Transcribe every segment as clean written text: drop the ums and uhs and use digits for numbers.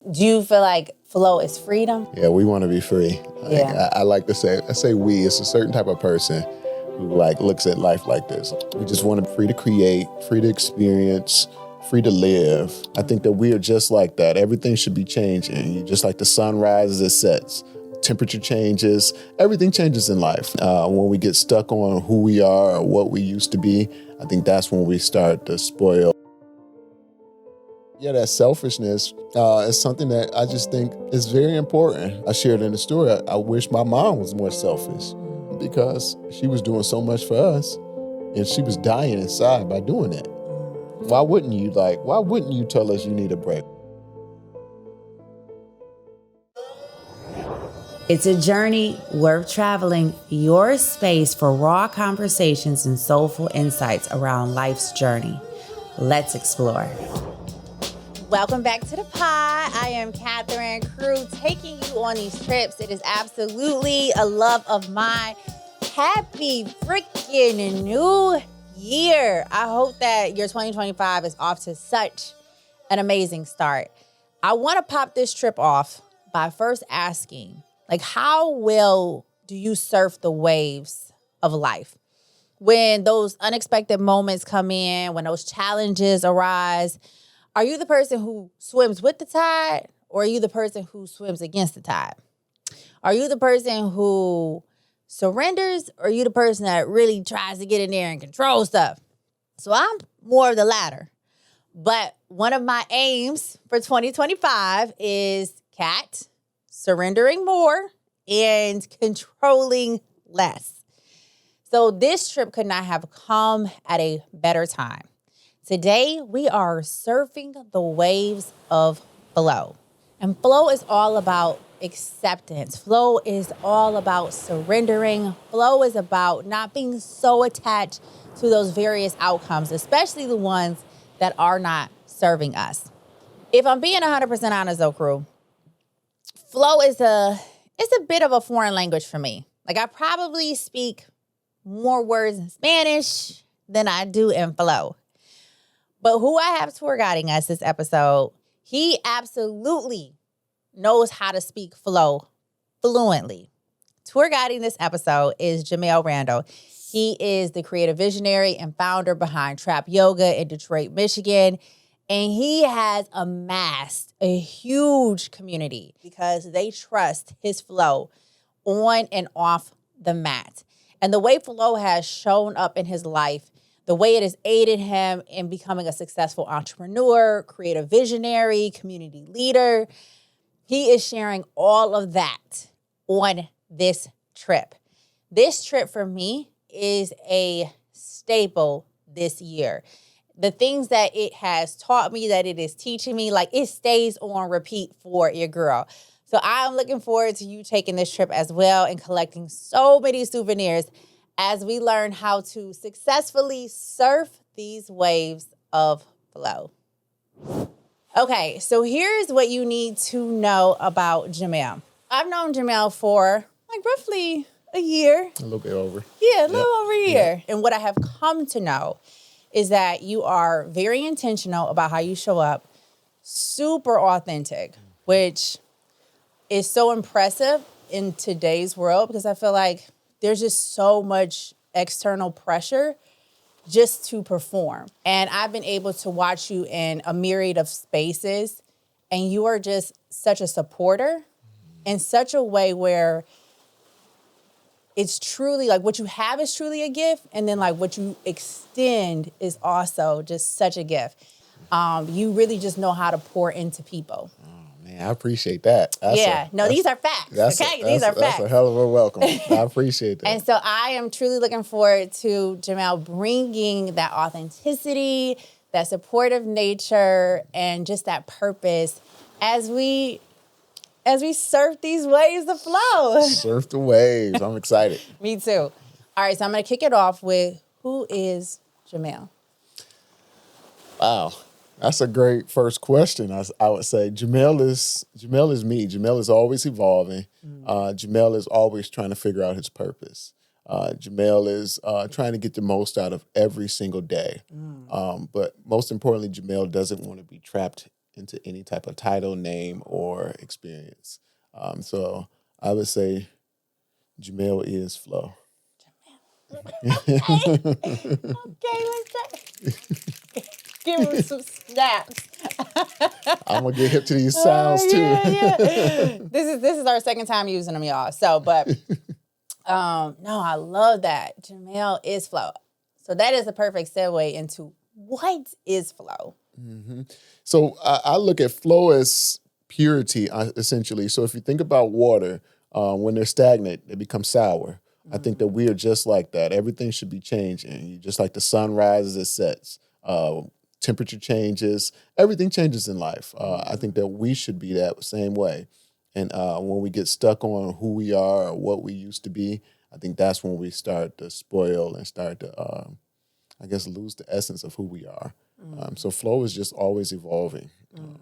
Do you feel like flow is freedom? Yeah, we want to be free. Yeah. I like to say, we, it's a certain type of person who looks at life like this. We just want to be free to create, free to experience, free to live. I think that we are just like that. Everything should be changing. Just like the sun rises, it sets. Temperature changes. Everything changes in life. When we get stuck on who we are or what we used to be, I think that's when we start to spoil. Yeah, that selfishness is something that I just think is very important. I shared in the story, I wish my mom was more selfish because she was doing so much for us and she was dying inside by doing it. Why wouldn't you tell us you need a break? It's a journey worth traveling, your space for raw conversations and soulful insights around life's journey. Let's explore. Welcome back to the pod. I am Catherine Crew, taking you on these trips. It is absolutely a love of mine. Happy freaking new year. I hope that your 2025 is off to such an amazing start. I want to pop this trip off by first asking, how well do you surf the waves of life? When those unexpected moments come in, when those challenges arise, are you the person who swims with the tide, or are you the person who swims against the tide? Are you the person who surrenders, or are you the person that really tries to get in there and control stuff? So I'm more of the latter. But one of my aims for 2025 is surrendering more and controlling less. So this trip could not have come at a better time. Today, we are surfing the waves of flow. And flow is all about acceptance. Flow is all about surrendering. Flow is about not being so attached to those various outcomes, especially the ones that are not serving us. If I'm being 100% honest, though, crew, flow is a bit of a foreign language for me. I probably speak more words in Spanish than I do in flow. But who I have tour guiding us this episode, he absolutely knows how to speak flow fluently. Tour guiding this episode is Jamel Randall. He is the creative visionary and founder behind Trap Yoga in Detroit, Michigan. And he has amassed a huge community because they trust his flow on and off the mat. And the way flow has shown up in his life, the way it has aided him in becoming a successful entrepreneur, creative visionary, community leader, he is sharing all of that on this trip. This trip for me is a staple this year. The things that it has taught me, that it is teaching me, it stays on repeat for your girl. So I'm looking forward to you taking this trip as well and collecting so many souvenirs as we learn how to successfully surf these waves of flow. Okay, so here's what you need to know about Jamel. I've known Jamel for roughly a year. A little bit over. Yeah, a little over a year. And what I have come to know is that you are very intentional about how you show up, super authentic, which is so impressive in today's world because I feel like there's just so much external pressure just to perform. And I've been able to watch you in a myriad of spaces, and you are just such a supporter in such a way where it's truly what you have is truly a gift, and then what you extend is also just such a gift. You really just know how to pour into people. Man, I appreciate that. These are facts. These are facts. That's a hell of a welcome. I appreciate that. And so I am truly looking forward to Jamel bringing that authenticity, that supportive nature, and just that purpose as we surf these waves of flow. Surf the waves. I'm excited. Me too. All right, so I'm going to kick it off with, who is Jamel? Wow. That's a great first question. I would say Jamel is me. Jamel is always evolving. Jamel is always trying to figure out his purpose. Jamel is trying to get the most out of every single day. But most importantly, Jamel doesn't want to be trapped into any type of title, name, or experience. So I would say Jamel is flow. Okay. Okay, give him some snaps. I'm gonna get hip to these sounds too. Yeah. This is our second time using them, y'all. So, but no, I love that. Jamel is flow. So that is a perfect segue into what is flow. Mm-hmm. So I look at flow as purity, essentially. So if you think about water, when they're stagnant, they become sour. I think that we are just like that. Everything should be changing. Just like the sun rises, it sets. Temperature changes. Everything changes in life. I think that we should be that same way. And when we get stuck on who we are or what we used to be, I think that's when we start to spoil and start to, I guess, lose the essence of who we are. So flow is just always evolving,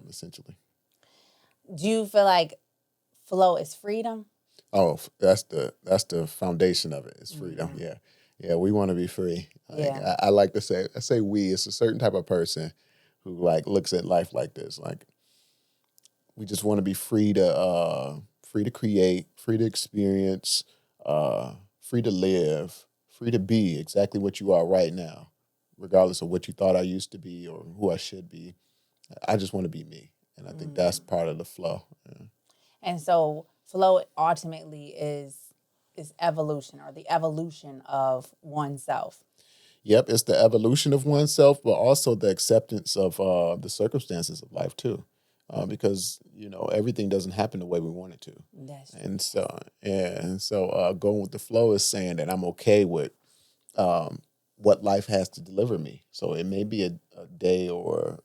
essentially. Do you feel like flow is freedom? Oh, that's the foundation of it. It's freedom. Mm-hmm. Yeah. We want to be free. I like to say we. It's a certain type of person who like looks at life like this. Like we just want to be free to create, free to experience, free to live, free to be exactly what you are right now, regardless of what you thought I used to be or who I should be. I just want to be me, and I think that's part of the flow. Yeah. And so flow ultimately is evolution, or the evolution of oneself. Yep, it's the evolution of oneself, but also the acceptance of the circumstances of life too, because everything doesn't happen the way we want it to. That's true. And so going with the flow is saying that I'm okay with what life has to deliver me. So it may be a day or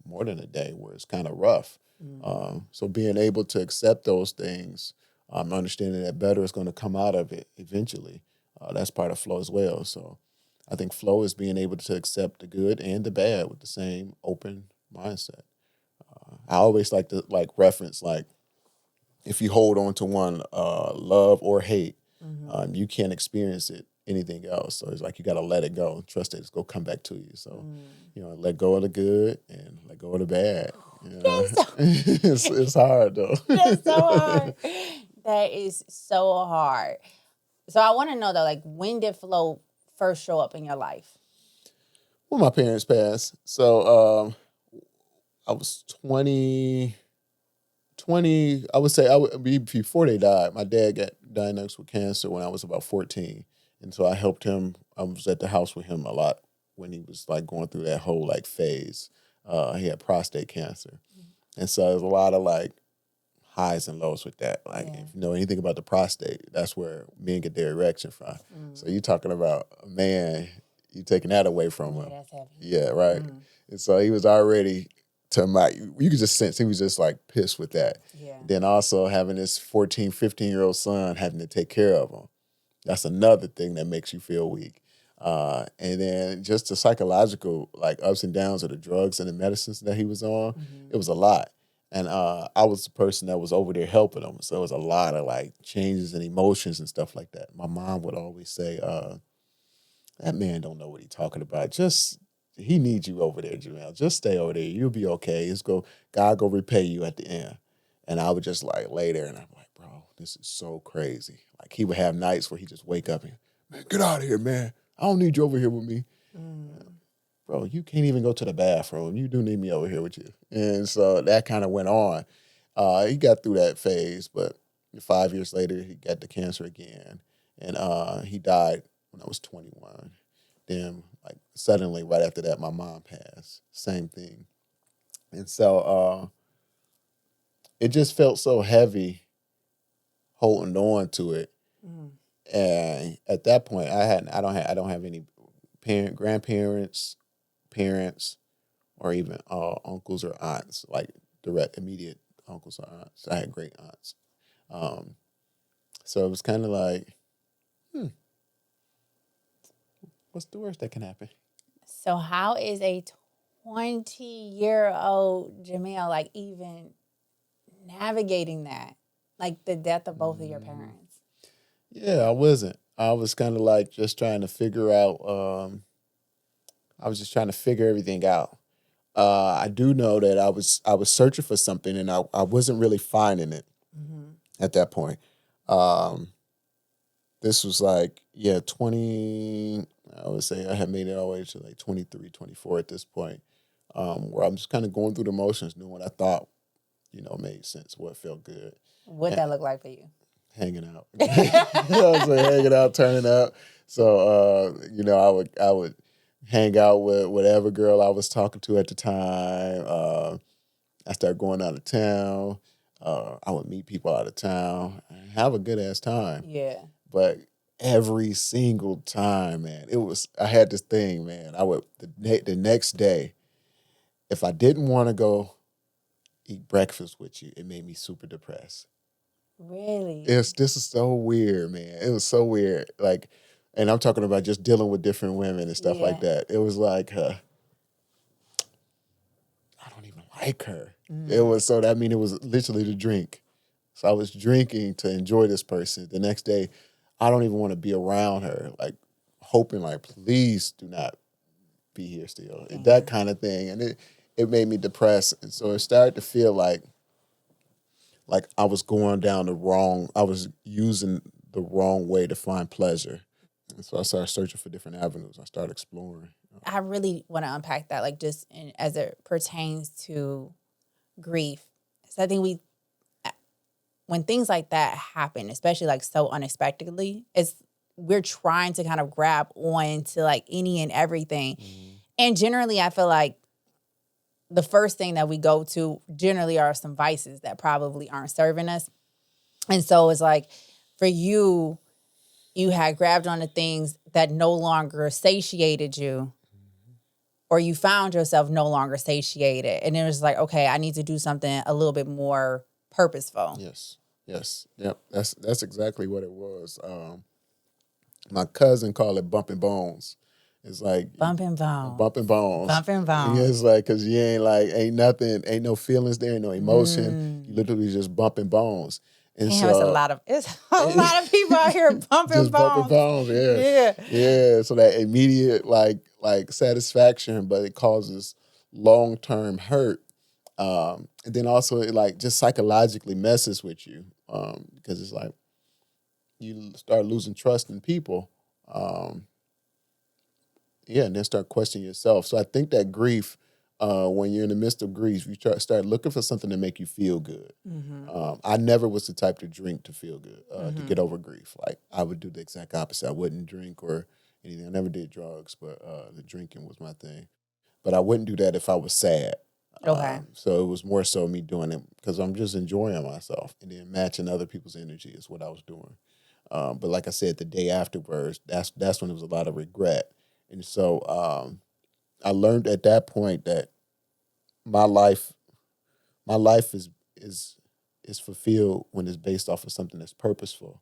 more than a day where it's kind of rough. So being able to accept those things, understanding that better is going to come out of it eventually. That's part of flow as well. So I think flow is being able to accept the good and the bad with the same open mindset. I always like to reference if you hold on to one, love or hate, you can't experience anything else. So it's like you got to let it go. Trust that it's going to come back to you. So let go of the good and let go of the bad. It's hard though. That's so hard. That is so hard. So I want to know though, when did flow first show up in your life? Well, my parents passed. So I was 20, I would say before they died. My dad got diagnosed with cancer when I was about 14. And so I helped him. I was at the house with him a lot when he was going through that whole phase. He had prostate cancer. And so there's a lot of highs and lows with that. If you know anything about the prostate, that's where men get their erection from. So you're talking about a man, you taking that away from him. That's heavy. Yeah, right. And so he was already you could just sense he was just pissed with that. Yeah. Then also having this 14, 15-year-old son having to take care of him. That's another thing that makes you feel weak. And then just the psychological ups and downs of the drugs and the medicines that he was on, it was a lot. And I was the person that was over there helping him. So it was a lot of changes and emotions and stuff like that. My mom would always say, that man don't know what he's talking about. He needs you over there, Jamel. Just stay over there. You'll be okay. God go repay you at the end. And I would just lay there and I'm like, bro, this is so crazy. He would have nights where he just wake up and, man, get out of here, man. I don't need you over here with me. Bro, you can't even go to the bathroom. You do need me over here with you. And so that kind of went on. He got through that phase, but 5 years later, he got the cancer again. And he died when I was 21. Then, suddenly, right after that, my mom passed. Same thing. And so it just felt so heavy holding on to it. And at that point, I don't have any grandparents, parents, or even uncles or aunts, direct immediate uncles or aunts. I had great aunts. So it was kind of what's the worst that can happen? So how is a 20-year-old Jamel even navigating that? The death of both of your parents? Yeah, I wasn't. I was kind of just trying to figure out, I was just trying to figure everything out. I do know that I was searching for something and I wasn't really finding it at that point. Um, this was like, 20, I would say I had made it all the way to like 23, 24 at this point, where I'm just kind of going through the motions, doing what I thought, made sense, what felt good. What'd that look like for you? Hanging out. I was like hanging out, turning up. So, I would hang out with whatever girl I was talking to at the time. I started going out of town. I would meet people out of town and have a good ass time. Yeah. But every single time, man, I had this thing, man. I would, the next day, if I didn't want to go eat breakfast with you, it made me super depressed. Really? This is so weird, man. It was so weird. Like, and I'm talking about just dealing with different women and stuff like that. It was like, I don't even like her. It was so that it was literally the drink. So I was drinking to enjoy this person. The next day, I don't even want to be around her. Like, hoping, like, please do not be here still. That kind of thing. And it made me depressed. And so it started to feel like I was going down I was using the wrong way to find pleasure. And so I started searching for different avenues. I started exploring. I really want to unpack that, like just as it pertains to grief. So I think when things like that happen, especially like so unexpectedly, we're trying to kind of grab on to like any and everything. And generally, I feel like the first thing that we go to generally are some vices that probably aren't serving us. And so it's like, for you, you had grabbed on to things that no longer satiated you, or you found yourself no longer satiated. And it was like, okay, I need to do something a little bit more purposeful. Yes. Yep. That's exactly what it was. My cousin called it bumping bones. It's like bumping bones. Bumping bones. Bumping bones. It's like, because you ain't nothing, ain't no feelings there, ain't no emotion. You literally just bumping bones. And damn, so it's a lot of people out here bumping just bones. Bumping bones, yeah. So that immediate like satisfaction, but it causes long-term hurt. And then also it like just psychologically messes with you, because it's like you start losing trust in people. And then start questioning yourself. So I think that grief, when you're in the midst of grief, you start looking for something to make you feel good. I never was the type to drink to feel good, to get over grief. Like, I would do the exact opposite. I wouldn't drink or anything. I never did drugs, but the drinking was my thing. But I wouldn't do that if I was sad. Okay. So it was more so me doing it because I'm just enjoying myself, and then matching other people's energy is what I was doing. But like I said, the day afterwards, that's when there was a lot of regret. And so I learned at that point that my life is fulfilled when it's based off of something that's purposeful,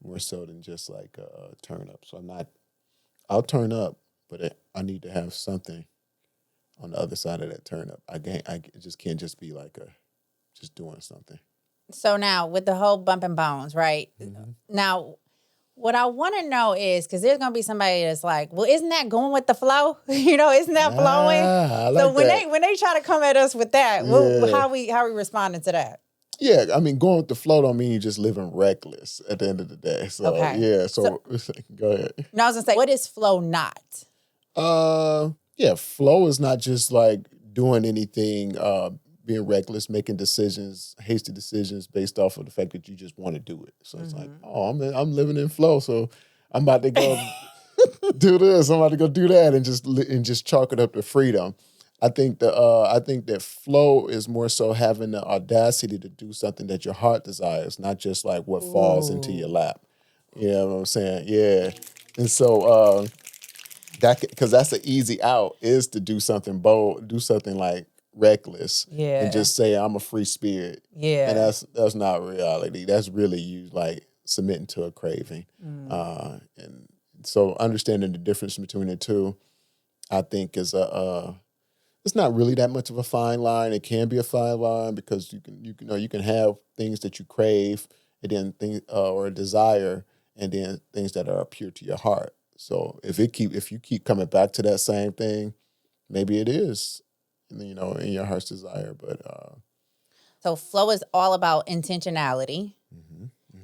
more so than just like a turn up. So I'll turn up, but I need to have something on the other side of that turn up. I just can't just be like just doing something. So now with the whole bumping bones, right? Now, what I want to know is, because there's going to be somebody that's like, well, isn't that going with the flow? Isn't that flowing? I like so when that. they try to come at us with that, how we responding to that? Yeah, I mean, going with the flow don't mean you're just living reckless at the end of the day. So, okay. Yeah, so go ahead. No, I was going to say, what is flow not? Flow is not just like doing anything, being reckless, making decisions, hasty decisions based off of the fact that you just want to do it. So it's like, oh, I'm living in flow, so I'm about to go do this. I'm about to go do that, and just chalk it up to freedom. I think that flow is more so having the audacity to do something that your heart desires, not just like what falls into your lap. You know what I'm saying? Yeah, and so because that's an easy out, is to do something bold, do something like reckless, and just say I'm a free spirit. And that's not reality. That's really you like submitting to a craving. And so understanding the difference between the two, I think is it's not really that much of a fine line. It can be a fine line because you can have things that you crave, and then things or desire, and then things that are pure to your heart. So if you keep coming back to that same thing, maybe it is in your heart's desire. But So flow is all about intentionality.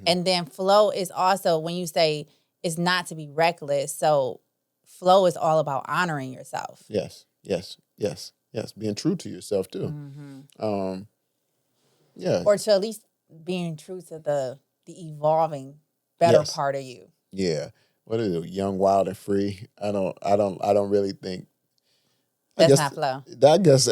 And then flow is also, when you say it's not to be reckless, so flow is all about honoring yourself. yes, being true to yourself too. Yeah, Or to at least being true to the evolving better part of you. yeah. What is it? Young, wild, and free. I don't really think That's not flow. I guess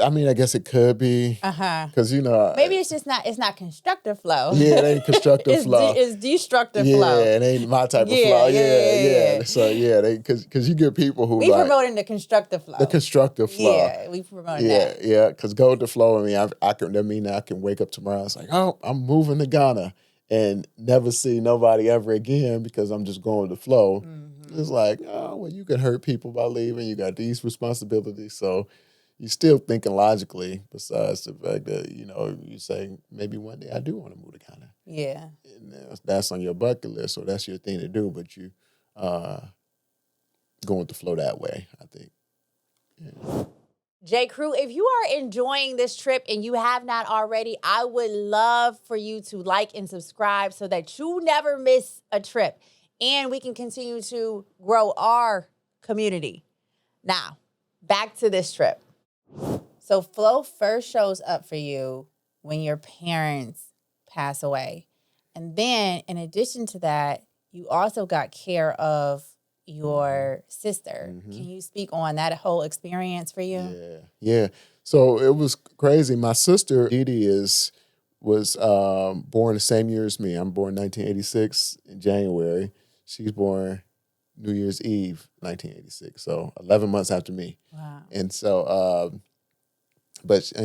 it could be. Because maybe it's just not. It's not constructive flow. Yeah, it ain't constructive flow. It's destructive flow. Yeah, it ain't my type of flow. Yeah. So because you get people who we promoting the constructive flow. The constructive flow. Yeah, we promoting that. Yeah. Because go with the flow. I mean, I can wake up tomorrow. It's like, oh, I'm moving to Ghana and never see nobody ever again because I'm just going with the flow. It's like, oh, well, you can hurt people by leaving. You got these responsibilities. So you're still thinking logically, besides the fact that, you say, maybe one day I do want to move to Ghana. Yeah. And that's on your bucket list, so that's your thing to do, but you going with the flow that way, I think. Yeah. J. Crew, if you are enjoying this trip and you have not already, I would love for you to like and subscribe so that you never miss a trip. And we can continue to grow our community. Now, back to this trip. So flow first shows up for you when your parents pass away. And then, in addition to that, you also got care of your sister. Can you speak on that whole experience for you? Yeah. So it was crazy. My sister, Dee Dee, was born the same year as me. I'm born 1986 in January. She's born New Year's Eve, 1986. So 11 months after me. Wow. And so,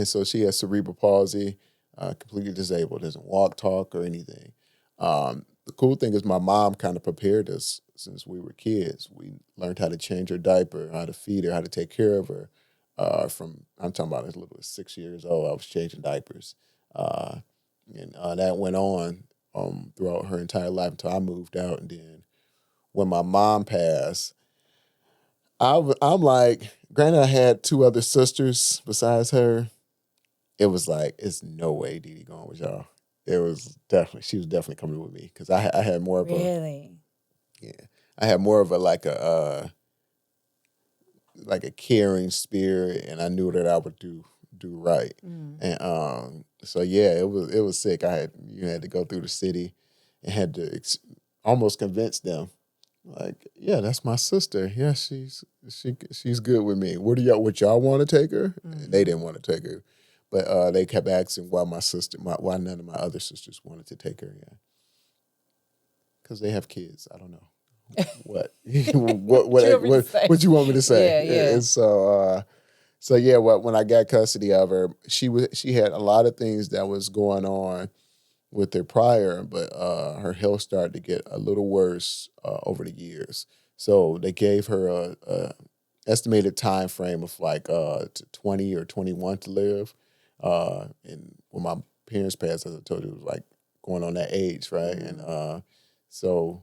so she has cerebral palsy, completely disabled, doesn't walk, talk, or anything. The cool thing is my mom kind of prepared us since we were kids. We learned how to change her diaper, how to feed her, how to take care of her. I'm talking about as little as 6 years old, I was changing diapers. And that went on throughout her entire life until I moved out. And then when my mom passed, I'm like, granted, I had two other sisters besides her. It was like, it's no way Dee Dee going with y'all. She was definitely coming with me because I had more of I had more of a caring spirit, and I knew that I would do right. And so yeah, it was sick. You had to go through the city and had to almost convince them, like, yeah, that's my sister. Yeah, she's good with me. Would y'all want to take her? And they didn't want to take her. But they kept asking why why none of my other sisters wanted to take her. Yeah, because they have kids. I don't know what what you want me to say. Yeah. And so when I got custody of her, she had a lot of things that was going on with her prior, but her health started to get a little worse over the years. So they gave her a estimated time frame of like 20 or 21 to live. And when my parents passed, as I told you, it was like going on that age, right? And so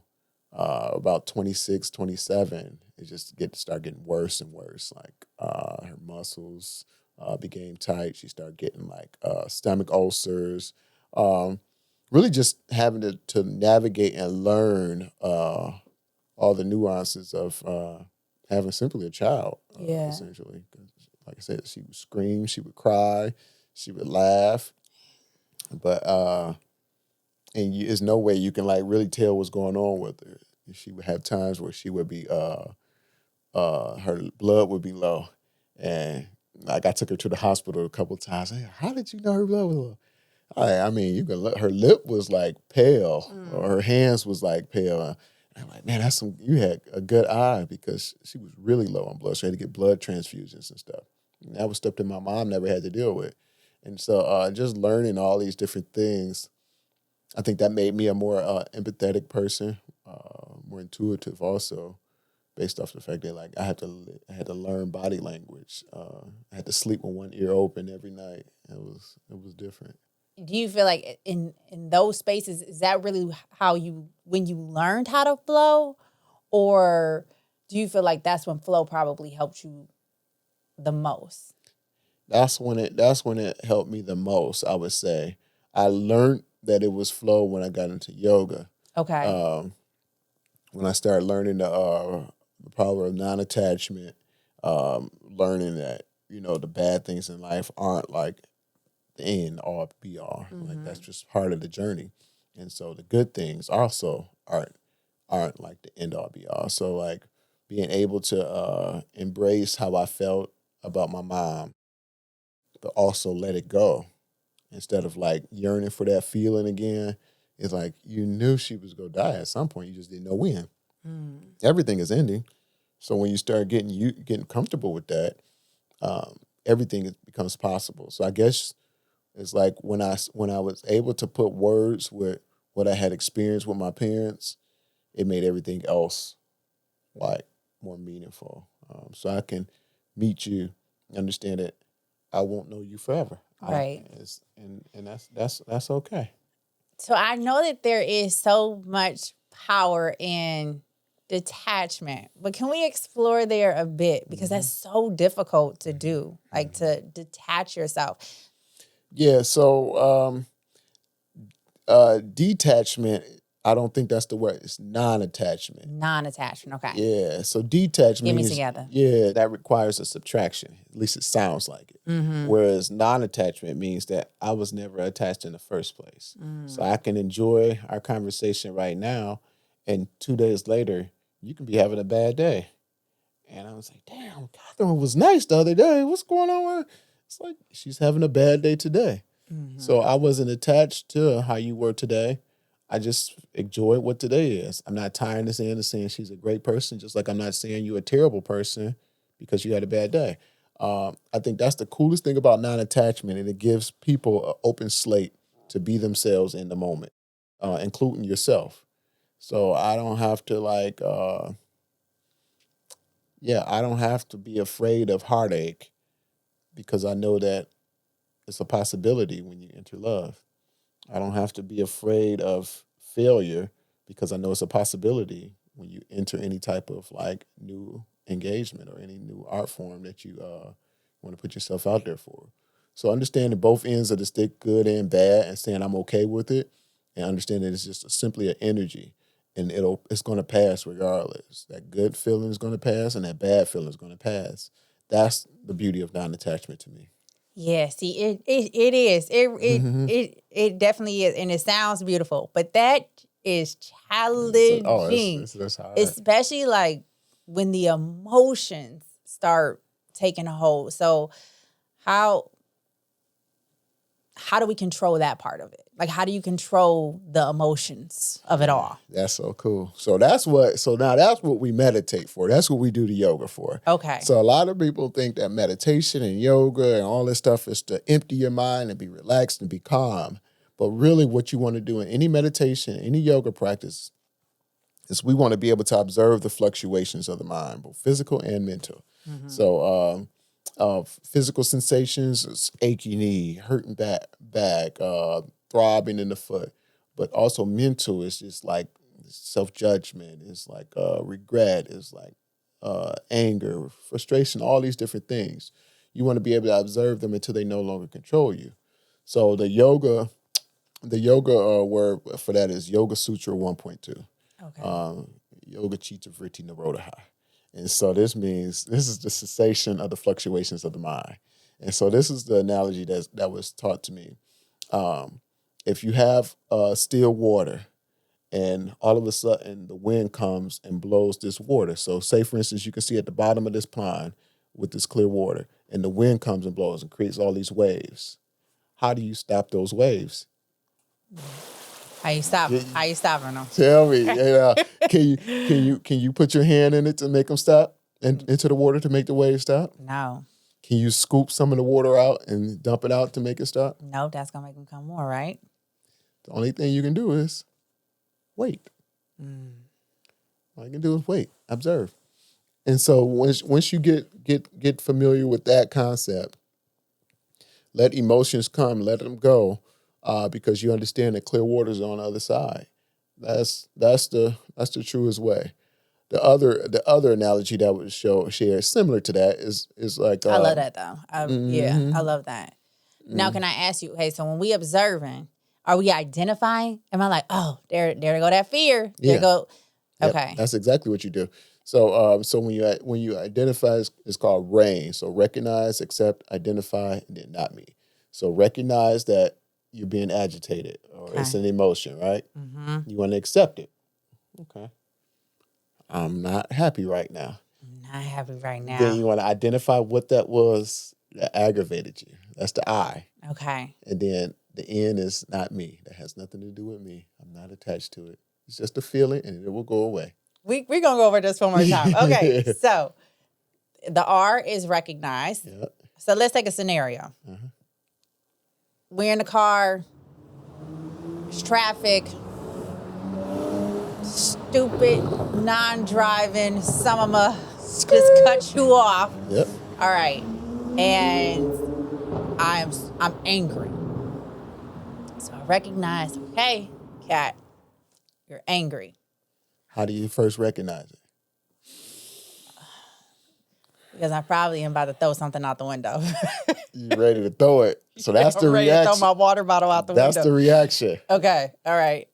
about 26, 27, it just started getting worse and worse. Like her muscles became tight. She started getting like stomach ulcers. Really just having to navigate and learn all the nuances of having simply a child, essentially. Like I said, she would scream, she would cry, she would laugh, but there's no way you can like really tell what's going on with her. She would have times where she would be her blood would be low, and like I took her to the hospital a couple of times. Hey, how did you know her blood was low? I mean, you can look. Her lip was like pale, or her hands was like pale. And I'm like, man, you had a good eye because she was really low on blood. She had to get blood transfusions and stuff. And that was stuff that my mom never had to deal with. And so just learning all these different things, I think that made me a more empathetic person, more intuitive also, based off the fact that like I had to learn body language. I had to sleep with one ear open every night. It was different. Do you feel like in those spaces, is that really when you learned how to flow? Or do you feel like that's when flow probably helped you the most? That's when it helped me the most, I would say. I learned that it was flow when I got into yoga. Okay. When I started learning the power of non-attachment, learning that, the bad things in life aren't like the end all be all. Like that's just part of the journey. And so the good things also aren't like the end all be all. So like being able to embrace how I felt about my mom, but also let it go instead of like yearning for that feeling again. It's like you knew she was gonna die at some point. You just didn't know when. Everything is ending. So when you start getting comfortable with that, everything becomes possible. So I guess it's like when I was able to put words with what I had experienced with my parents, it made everything else like more meaningful. So I can meet you, understand that I won't know you forever. Right. And that's okay. So I know that there is so much power in detachment, but can we explore there a bit? Because that's so difficult to do, like to detach yourself. Yeah. So detachment, I don't think that's the word. It's non-attachment. Non-attachment, okay. Yeah. So detach Get me means together. yeah, that requires a subtraction. At least it sounds like it. Whereas non-attachment means that I was never attached in the first place. So I can enjoy our conversation right now, and 2 days later, you can be having a bad day. And I was like, damn, Catherine was nice the other day. What's going on with her? It's like she's having a bad day today. So I wasn't attached to how you were today. I just enjoyed what today is. I'm not tying this in to saying she's a great person, just like I'm not saying you're a terrible person because you had a bad day. I think that's the coolest thing about non-attachment, and it gives people an open slate to be themselves in the moment, including yourself. So I don't have to I don't have to be afraid of heartache because I know that it's a possibility when you enter love. I don't have to be afraid of failure because I know it's a possibility when you enter any type of like new engagement or any new art form that you want to put yourself out there for. So understanding both ends of the stick, good and bad, and saying I'm okay with it, and understanding it's just simply an energy, and it's going to pass regardless. That good feeling is going to pass, and that bad feeling is going to pass. That's the beauty of non-attachment to me. Yeah, see, it is. It definitely is. And it sounds beautiful. But that is challenging. It's hard. Especially like when the emotions start taking a hold. So how do we control that part of it? Like how do you control the emotions of it all? That's so cool. So now that's what we meditate for. That's what we do the yoga for. Okay. So a lot of people think that meditation and yoga and all this stuff is to empty your mind and be relaxed and be calm. But really what you want to do in any meditation, any yoga practice is we want to be able to observe the fluctuations of the mind, both physical and mental. So physical sensations is achy knee, hurting back, throbbing in the foot. But also mental is just like self-judgment, it's like regret, it's like anger, frustration, all these different things. You want to be able to observe them until they no longer control you. So the yoga word for that is Yoga Sutra 1.2. Okay. Yoga Chitta Vritti Nirodha. And so this means this is the cessation of the fluctuations of the mind. And so this is the analogy that was taught to me. If you have still water and all of a sudden the wind comes and blows this water. So say, for instance, you can see at the bottom of this pond with this clear water and the wind comes and blows and creates all these waves. How do you stop those waves? How you stopping them? Tell me, can you put your hand in it to make them stop and into the water to make the waves stop? No. Can you scoop some of the water out and dump it out to make it stop? No, that's gonna make them come more, right? The only thing you can do is wait. All you can do is wait, observe. And so once you get familiar with that concept, let emotions come, let them go, because you understand that clear water is on the other side. That's the truest way. the other analogy that would share similar to that is like I love that though. Yeah, I love that. Now, can I ask you? Okay, so when we observing, are we identifying? Am I like, oh, there go that fear? There Yeah. go. Yep, Okay, that's exactly what you do. So so when you identify, it's called RAIN. So recognize, accept, identify, and then not me. So recognize that you're being agitated or it's an emotion, right? Mm-hmm. You want to accept it. Okay. I'm not happy right now. I'm not happy right now. Then you want to identify what that was that aggravated you. That's the I. Okay. And then the N is not me. That has nothing to do with me. I'm not attached to it. It's just a feeling and it will go away. We're going to go over this one more time. Okay, so the R is recognized. Yep. So let's take a scenario. Uh-huh. We're in the car. It's traffic. Stupid, non-driving, some of them just cut you off. Yep. All right. And I'm angry. So I recognize, okay, Kat, you're angry. How do you first recognize it? Because I probably am about to throw something out the window. You're ready to throw it. So that's the I'm ready reaction. to throw my water bottle out the window. That's the reaction. Okay. All right.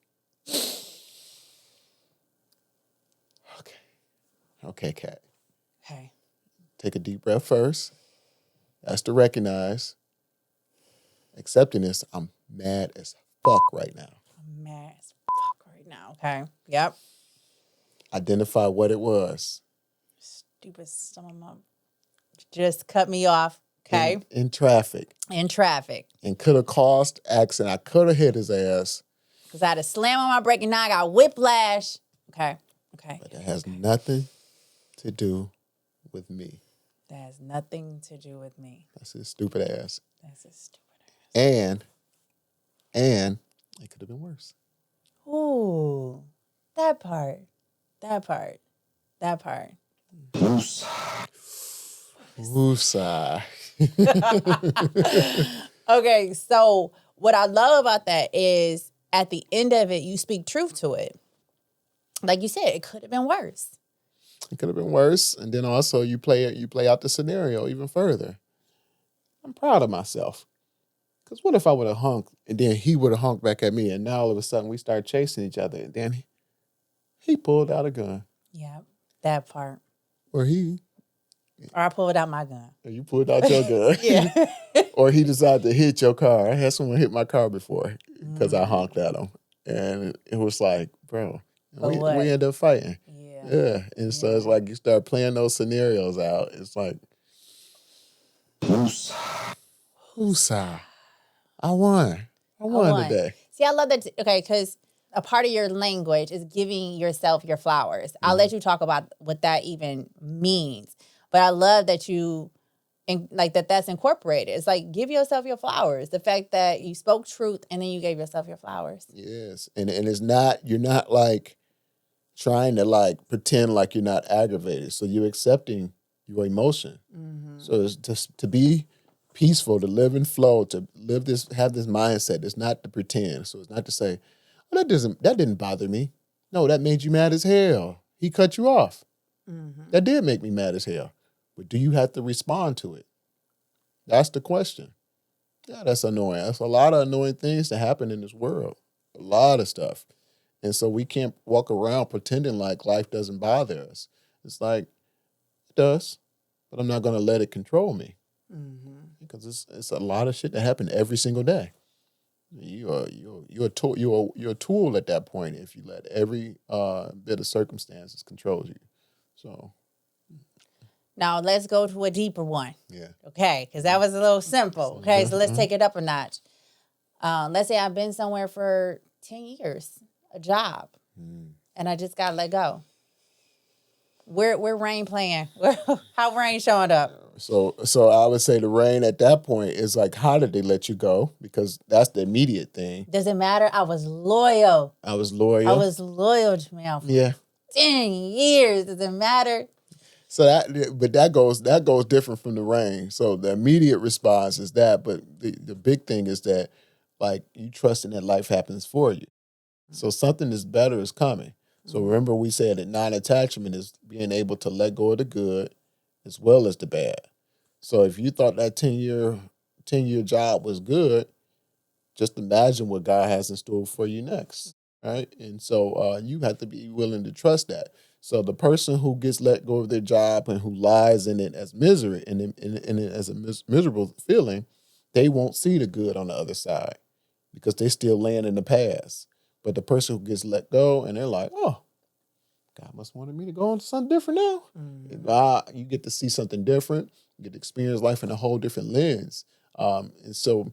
Okay, Kat. Okay. Take a deep breath first. That's to recognize. Accepting this, I'm mad as fuck right now. I'm mad as fuck right now. Okay. Yep. Identify what it was. Stupid son of a just cut me off. Okay. In traffic. In traffic. And could have caused accident. I could have hit his ass. Because I had to slam on my brake and now I got whiplash. Okay. Okay. But that has nothing to do with me. That has nothing to do with me. That's his stupid ass. That's his stupid ass. And it could have been worse. Ooh. That part. That part. That part. Woosah. Okay, so what I love about that is at the end of it, you speak truth to it. Like you said, it could have been worse. It could have been worse. And then also you play out the scenario even further. I'm proud of myself. Because what if I would have honked and then he would have honked back at me and now all of a sudden we start chasing each other and then he pulled out a gun. Yeah, that part. Or I pulled out my gun. you pulled out your gun. Yeah. Or he decided to hit your car. I had someone hit my car before because I honked at him. And it was like, bro, we ended up fighting. Yeah. And so it's like you start playing those scenarios out. It's like, Whoosah. I won today. See, I love that. Okay, because a part of your language is giving yourself your flowers. I'll let you talk about what that even means. But I love that you, like that's incorporated. It's like, give yourself your flowers. The fact that you spoke truth and then you gave yourself your flowers. Yes. And it's not, you're not like trying to like pretend like you're not aggravated. So you're accepting your emotion. Mm-hmm. So it's just to be peaceful, to live in flow, to have this mindset. It's not to pretend. So it's not to say, oh, that didn't bother me. No, that made you mad as hell. He cut you off. Mm-hmm. That did make me mad as hell. But do you have to respond to it? That's the question. Yeah, that's annoying. That's a lot of annoying things that happen in this world. A lot of stuff. And so we can't walk around pretending like life doesn't bother us. It's like, it does, but I'm not going to let it control me. Mm-hmm. Because it's a lot of shit that happen every single day. You're a tool at that point if you let every bit of circumstances control you. So now let's go to a deeper one. Yeah. Okay, because that was a little simple. Okay, so let's take it up a notch. Let's say I've been somewhere for 10 years, a job, and I just got let go. Where rain playing? How rain showing up? So I would say the rain at that point is like, how did they let you go? Because that's the immediate thing. Does it matter? I was loyal. Jamel. Yeah. 10 years. Does it matter? So that goes different from the rain. So the immediate response is that, but the big thing is that like you trusting that life happens for you. So something is better is coming. So remember we said that non-attachment is being able to let go of the good as well as the bad. So if you thought that 10-year job was good, just imagine what God has in store for you next, right? And so you have to be willing to trust that. So the person who gets let go of their job and who lies in it as misery and in it as a miserable feeling, they won't see the good on the other side because they still land in the past. But the person who gets let go and they're like, oh, God must wanted me to go on to something different now. You get to see something different. You get to experience life in a whole different lens. And so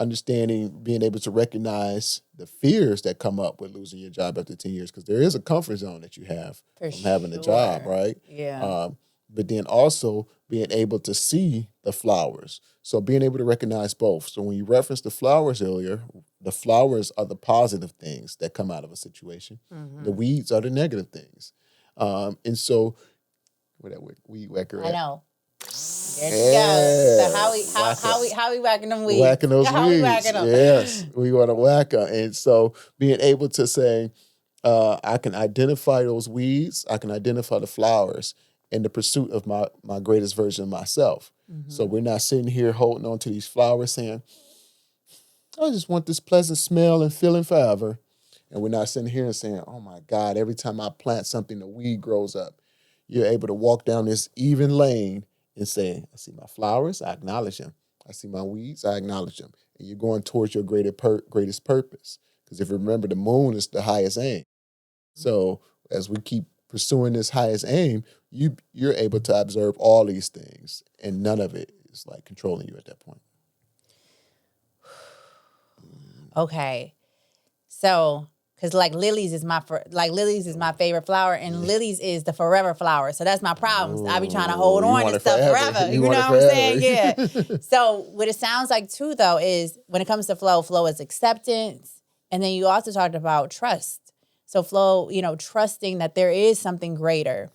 understanding, being able to recognize the fears that come up with losing your job after 10 years, because there is a comfort zone that you have from having a job, right? Yeah. But then also being able to see the flowers. So being able to recognize both. So when you referenced the flowers earlier, the flowers are the positive things that come out of a situation. The weeds are the negative things. And so, where that weed whacker at? I know. There she goes. So how we whacking them weeds? Whacking those how weeds. We whacking them? Yes, we want to whack them. And so being able to say, I can identify those weeds, I can identify the flowers in the pursuit of my greatest version of myself. So we're not sitting here holding on to these flowers saying, I just want this pleasant smell and feeling forever. And we're not sitting here and saying, oh my God, every time I plant something, the weed grows up. You're able to walk down this even lane and say, I see my flowers, I acknowledge them. I see my weeds, I acknowledge them. And you're going towards your greatest purpose. Because if you remember, the moon is the highest aim. So as we keep pursuing this highest aim, you're able to observe all these things. And none of it is like controlling you at that point. Okay. So, because lilies is my favorite flower, and lilies is the forever flower. So that's my problem. I be trying to hold on to stuff forever. You know what I'm saying? Yeah. So what it sounds like too, though, is when it comes to flow is acceptance, and then you also talked about trust. So flow, trusting that there is something greater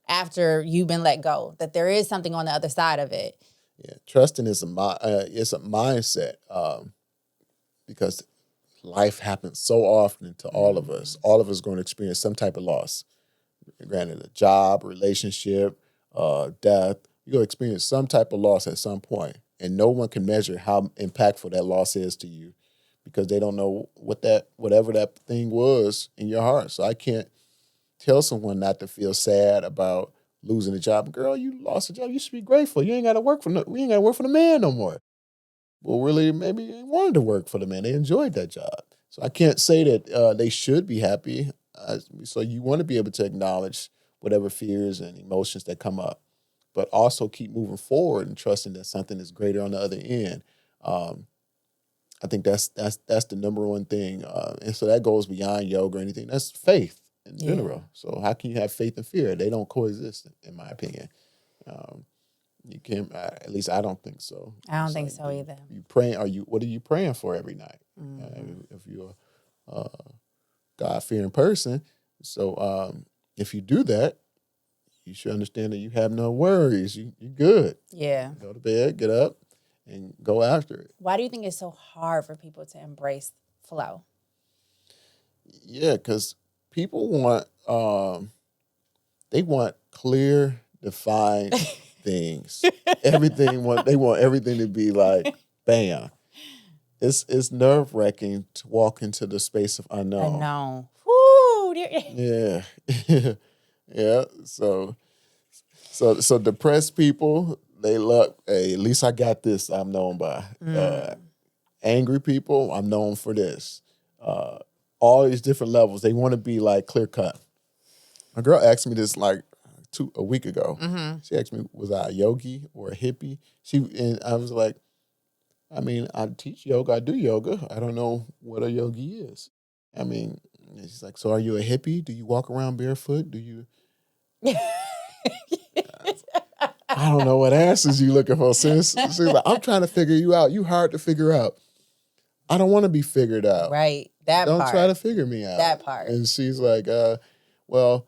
after you've been let go, that there is something on the other side of it. Yeah, trusting is it's a mindset because life happens so often to all of us. All of us are going to experience some type of loss. Granted, a job, relationship, death, you're going to experience some type of loss at some point. And no one can measure how impactful that loss is to you because they don't know whatever that thing was in your heart. So I can't tell someone not to feel sad about losing a job. Girl, you lost a job. You should be grateful. You ain't got to work for the man no more. Well, really, maybe they wanted to work for the man. They enjoyed that job. So I can't say that they should be happy. So you want to be able to acknowledge whatever fears and emotions that come up, but also keep moving forward and trusting that something is greater on the other end. I think that's the number one thing. And so that goes beyond yoga or anything. That's faith in general. So how can you have faith and fear? They don't coexist, in my opinion. You can't. At least I don't think so. I don't think so either. You praying? What are you praying for every night? If you're a God-fearing person, so if you do that, you should understand that you have no worries. You're good. Yeah. Go to bed, get up, and go after it. Why do you think it's so hard for people to embrace flow? Yeah, because people want they want clear, defined things. They want everything to be like bam. It's nerve-wracking to walk into the space of unknown. Unknown. Woo! Yeah. Yeah. So depressed people, they look, hey, at least I got this I'm known by. Angry people, I'm known for this. All these different levels, they want to be like clear cut. A girl asked me this like a week ago. She asked me, was I a yogi or a hippie? And I was like, I mean, I teach yoga, I do yoga. I don't know what a yogi is. I mean, she's like, so are you a hippie? Do you walk around barefoot? Do you? I don't know what answers you looking for, sis. She's like, I'm trying to figure you out. You hard to figure out. I don't want to be figured out. Right. That don't part. Try to figure me out. That part. And she's like, well,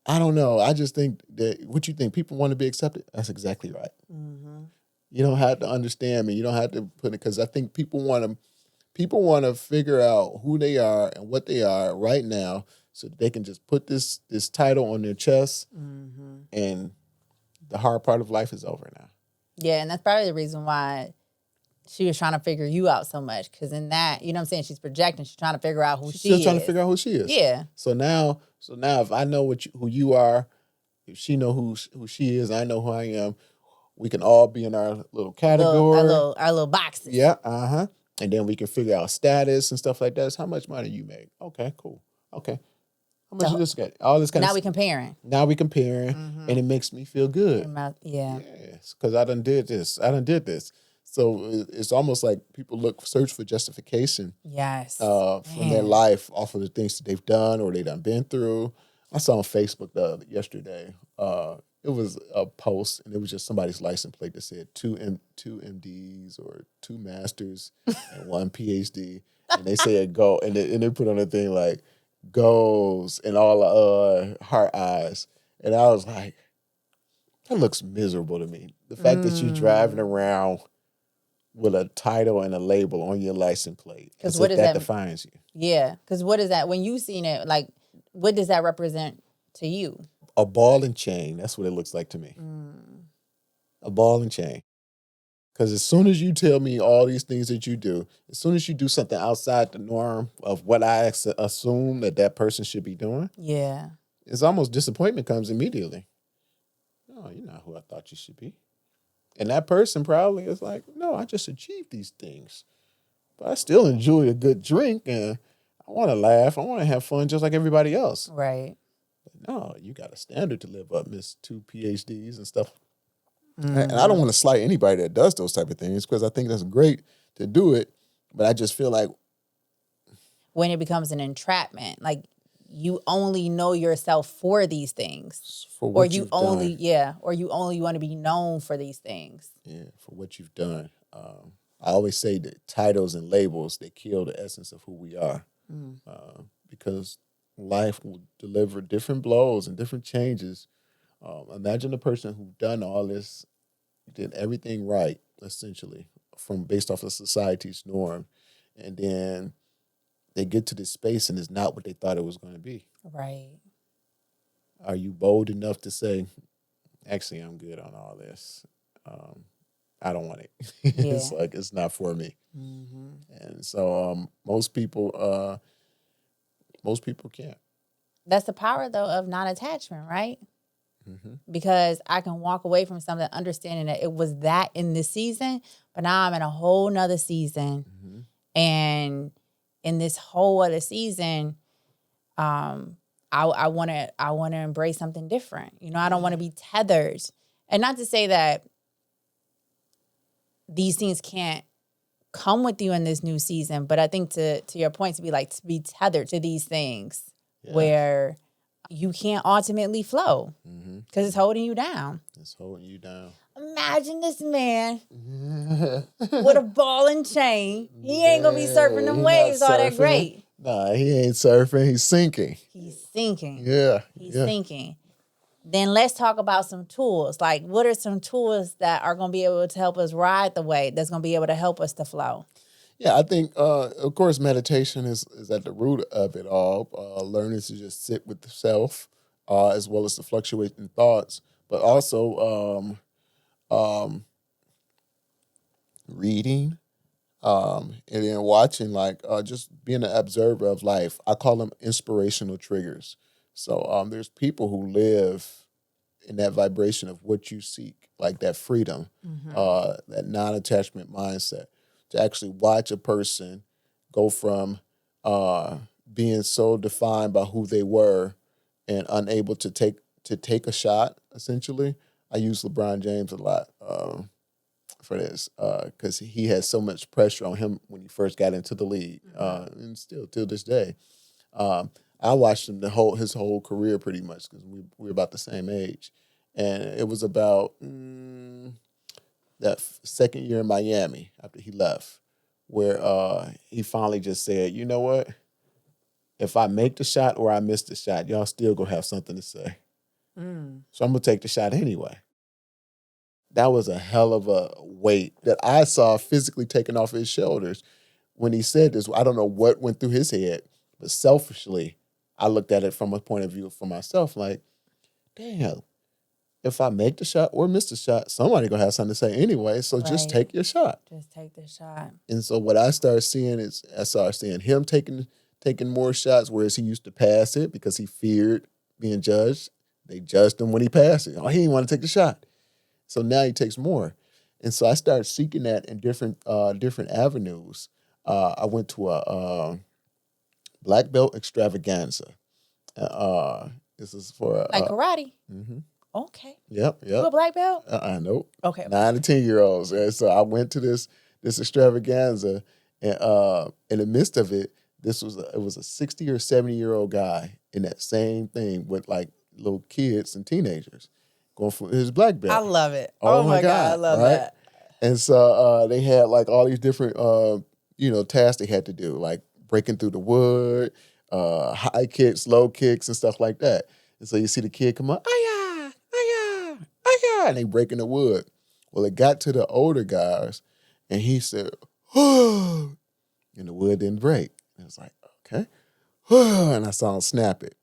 I don't know. I just think that what you think, people want to be accepted. That's exactly right. You don't have to understand me. You don't have to put it, because I think people want to People want to figure out who they are and what they are right now so that they can just put this title on their chest, and the hard part of life is over now. Yeah, and that's probably the reason why she was trying to figure you out so much. Because in that, you know what I'm saying, she's projecting. She's trying to figure out who she is. She's still trying to figure out who she is. Yeah. So now if I know who you are, if she know who she is, I know who I am, we can all be in our little category. Our little boxes. Yeah, and then we can figure out status and stuff like that. It's how much money you make. Okay, cool. Okay. How much you just get? All this kind of stuff. Now we comparing. And it makes me feel good. Yeah. Yes, because I done did this. So it's almost like people search for justification. Yes. From their life off of the things that they've done or they done been through. I saw on Facebook yesterday. It was a post, and it was just somebody's license plate that said two MDs or 2 masters and 1 PhD, and they said go, and they put on a thing like goals and all heart eyes, and I was like, that looks miserable to me. The fact that you're driving around with a title and a label on your license plate, because what that defines you. Yeah, because what is that when you seen it? Like, what does that represent to you? A ball and chain. That's what it looks like to me. A ball and chain. Because as soon as you tell me all these things that you do, as soon as you do something outside the norm of what I assume that person should be doing, yeah, it's almost disappointment comes immediately. No, you're not who I thought you should be. And that person probably is like, no, I just achieved these things. But I still enjoy a good drink, and I want to laugh. I want to have fun just like everybody else. Right. No, you got a standard to live up, Miss 2 PhDs and stuff. And I don't want to slight anybody that does those type of things, because I think that's great to do it. But I just feel like when it becomes an entrapment, like you only know yourself for these things, for what you've done. Or you only want to be known for these things. Yeah, for what you've done. I always say that titles and labels, they kill the essence of who we are, because life will deliver different blows and different changes. Imagine a person who done all this, did everything right, essentially, based off of society's norm, and then they get to this space and it's not what they thought it was going to be. Right. Are you bold enough to say, actually, I'm good on all this. I don't want it. Yeah. It's like, it's not for me. And so most people can't. That's the power, though, of non-attachment, right? Because I can walk away from something understanding that it was that in this season, but now I'm in a whole nother season. And in this whole other season, I want to embrace something different. You know, I don't want to be tethered. And not to say that these things can't come with you in this new season, but I think to your point, to be tethered to these things where you can't ultimately flow because it's holding you down. It's holding you down. Imagine this man with a ball and chain. He ain't going to be surfing them waves all that great. Nah, he ain't surfing. He's sinking. He's sinking. Yeah. He's sinking. Then let's talk about some tools. Like, what are some tools that are going to be able to help us ride the wave, that's going to be able to help us to flow? Yeah, I think, of course, meditation is at the root of it all. Learning to just sit with the self, as well as the fluctuating thoughts, but also reading, and then watching, just being an observer of life. I call them inspirational triggers. So there's people who live in that vibration of what you seek, like that freedom, that non-attachment mindset. To actually watch a person go from being so defined by who they were and unable to take a shot, essentially. I use LeBron James a lot for this because he had so much pressure on him when he first got into the league, and still till this day. I watched him his whole career pretty much because we're about the same age, and it was about that second year in Miami after he left, where he finally just said, you know what? If I make the shot or I miss the shot, y'all still gonna have something to say. So I'm gonna take the shot anyway. That was a hell of a weight that I saw physically taken off his shoulders when he said this, I don't know what went through his head, but selfishly, I looked at it from a point of view for myself, like, damn, if I make the shot or miss the shot, somebody gonna have something to say anyway. So just take your shot. Just take the shot. And so what I started seeing is I started seeing him taking more shots, whereas he used to pass it because he feared being judged. They judged him when he passed it. Oh, he didn't want to take the shot. So now he takes more. And so I started seeking that in different avenues. I went to a black belt extravaganza. This is for like karate. Mm-hmm. Okay. Yep. You a black belt? Nope. Okay. 9 to 10-year-olds. And so I went to this extravaganza, and in the midst of it, it was a 60 or 70-year-old guy in that same thing with like little kids and teenagers going for his black belt. I love it. Oh my God, I love that. And so they had like all these different tasks they had to do, like breaking through the wood, high kicks, low kicks, and stuff like that. And so you see the kid come up, "Aya, aya, aya," and they breaking the wood. Well, it got to the older guys, and he said, "Oh," and the wood didn't break. And I was like, okay. And I saw him snap it.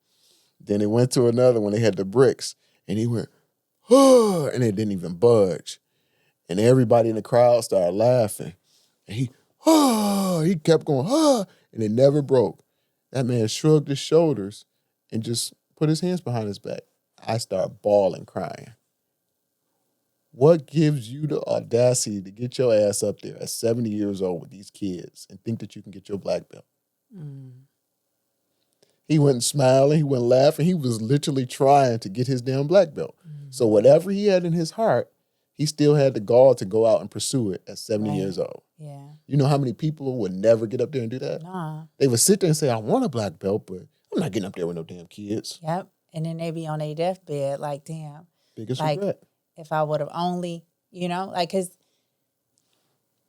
Then it went to another one. They had the bricks, and he went, "Oh," and it didn't even budge. And everybody in the crowd started laughing. And he kept going, and it never broke. That man shrugged his shoulders and just put his hands behind his back. I started bawling, crying. What gives you the audacity to get your ass up there at 70 years old with these kids and think that you can get your black belt? Mm. He wasn't smiling, he wasn't laughing. He was literally trying to get his damn black belt. Mm. So whatever he had in his heart, he still had the gall to go out and pursue it at 70 years old. Yeah. You know how many people would never get up there and do that? Nah. They would sit there and say, I want a black belt, but I'm not getting up there with no damn kids. Yep. And then they be on their deathbed like, damn. Biggest regret. If I would have only, because,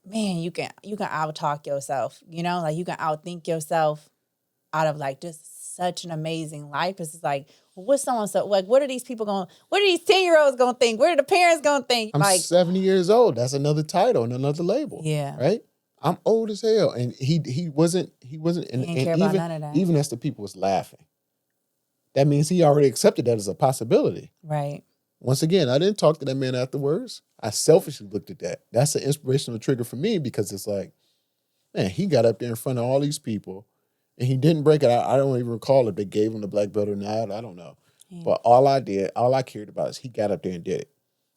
man, you can out-talk yourself, like you can outthink yourself out of like just such an amazing life. It's like, what's someone so like? What are these people going? What are these 10-year-olds going to think? What are the parents going to think? I'm like 70 years old. That's another title and another label. Yeah. Right. I'm old as hell, and he wasn't. He didn't care about none of that. Even as the people was laughing, that means he already accepted that as a possibility. Right. Once again, I didn't talk to that man afterwards. I selfishly looked at that. That's an inspirational trigger for me because it's like, man, he got up there in front of all these people and he didn't break it. I don't even recall if they gave him the black belt or not. I don't know. Yeah. But all I cared about is he got up there and did it.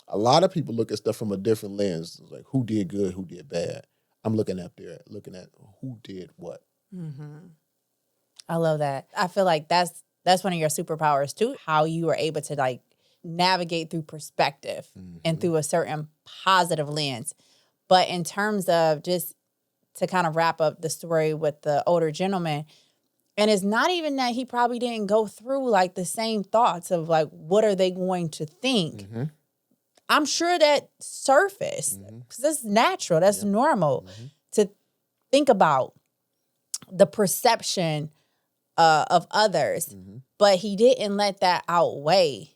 A lot of people look at stuff from a different lens. It's like who did good, who did bad. I'm looking up there, looking at who did what. Mm-hmm. I love that. I feel like that's one of your superpowers too, how you are able to like navigate through perspective and through a certain positive lens. But in terms of just to kind of wrap up the story with the older gentleman, and it's not even that he probably didn't go through like the same thoughts of like, what are they going to think? Mm-hmm. I'm sure that surfaced because that's natural. That's normal to think about the perception of others, but he didn't let that outweigh